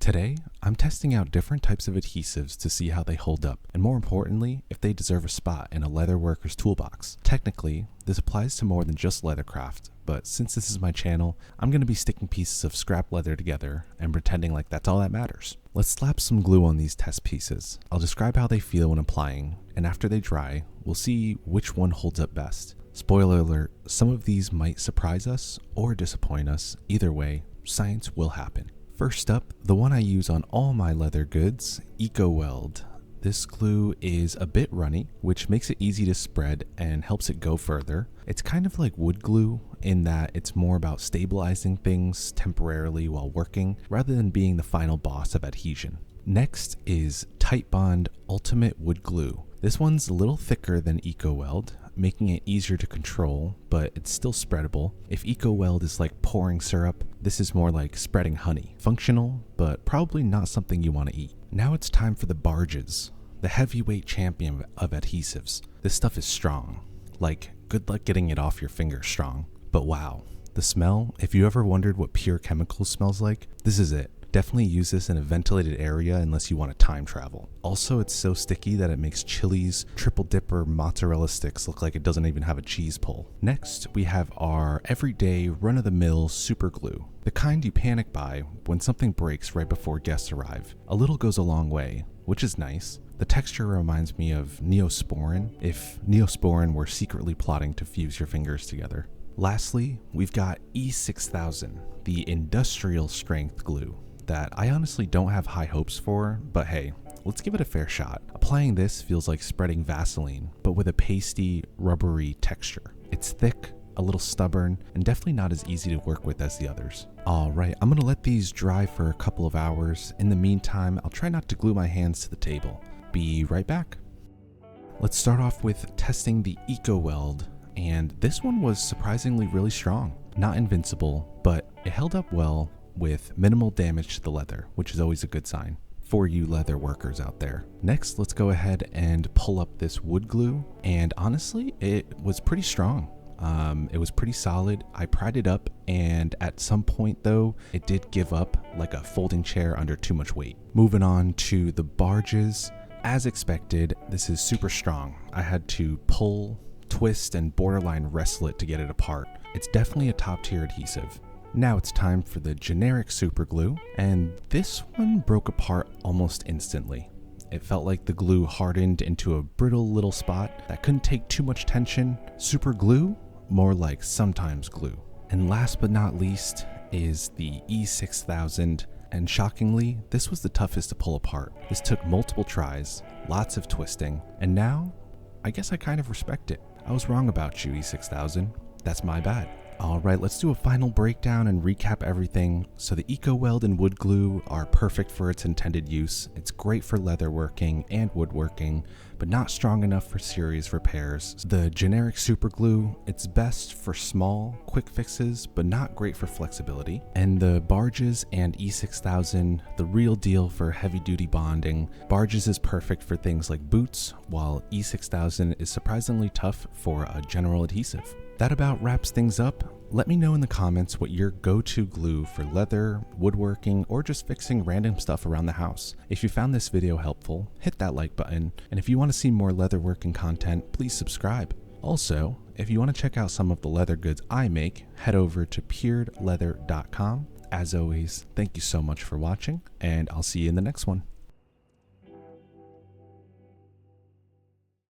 Today, I'm testing out different types of adhesives to see how they hold up, and more importantly, if they deserve a spot in a leatherworker's toolbox. Technically, this applies to more than just Leathercraft, but since this is my channel, I'm going to be sticking pieces of scrap leather together and pretending like that's all that matters. Let's slap some glue on these test pieces. I'll describe how they feel when applying, and after they dry, we'll see which one holds up best. Spoiler alert, some of these might surprise us or disappoint us. Either way, science will happen. First up, the one I use on all my leather goods, Weld. This glue is a bit runny, which makes it easy to spread and helps it go further. It's kind of like wood glue in that it's more about stabilizing things temporarily while working, rather than being the final boss of adhesion. Next is Titebond Wood Glue. This one's a little thicker than Weld, making it easier to control, but it's still spreadable. If Weld is like pouring syrup, this is more like spreading honey. Functional, but probably not something you want to eat. Now it's time for the Barges, the heavyweight champion of adhesives. This stuff is strong. Like, good luck getting it off your fingers strong. But wow, the smell, if you ever wondered what pure chemicals smells like, this is it. Definitely use this in a ventilated area unless you want to time travel. Also, it's so sticky that it makes Chili's triple dipper mozzarella sticks look like it doesn't even have a cheese pull. Next, we have our everyday run-of-the-mill super glue. The kind you panic buy when something breaks right before guests arrive. A little goes a long way, which is nice. The texture reminds me of Neosporin, if Neosporin were secretly plotting to fuse your fingers together. Lastly, we've got E6000, the industrial strength glue that I honestly don't have high hopes for, but hey, let's give it a fair shot. Applying this feels like spreading Vaseline, but with a pasty, rubbery texture. It's thick, a little stubborn, and definitely not as easy to work with as the others. Alright, I'm gonna let these dry for a couple of hours. In the meantime, I'll try not to glue my hands to the table. Be right back. Let's start off with testing the Weld, and this one was surprisingly really strong. Not invincible, but it held up well with minimal damage to the leather, which is always a good sign for you leather workers out there. Next, let's go ahead and pull up this wood glue, and honestly, it was pretty strong. It was pretty solid. I pried it up, and at some point though, it did give up like a folding chair under too much weight. Moving on to the Barges. As expected, this is super strong. I had to pull, twist, and borderline wrestle it to get it apart. It's definitely a top tier adhesive. Now it's time for the generic super glue, and this one broke apart almost instantly. It felt like the glue hardened into a brittle little spot that couldn't take too much tension. Super glue? More like sometimes glue. And last but not least is the E6000, and shockingly, this was the toughest to pull apart. This took multiple tries, lots of twisting, and now, I guess I kind of respect it. I was wrong about you, E6000. That's my bad. Alright, let's do a final breakdown and recap everything. So the Weld and wood glue are perfect for its intended use. It's great for leatherworking and woodworking, but not strong enough for serious repairs. The generic super glue, it's best for small, quick fixes, but not great for flexibility. And the Barges and E6000, the real deal for heavy duty bonding. Barges is perfect for things like boots, while E6000 is surprisingly tough for a general adhesive. That about wraps things up. Let me know in the comments what your go-to glue for leather, woodworking, or just fixing random stuff around the house. If you found this video helpful, hit that like button, and if you want to see more leatherworking content, please subscribe. Also, if you want to check out some of the leather goods I make, head over to puredleather.com. As always, thank you so much for watching, and I'll see you in the next one.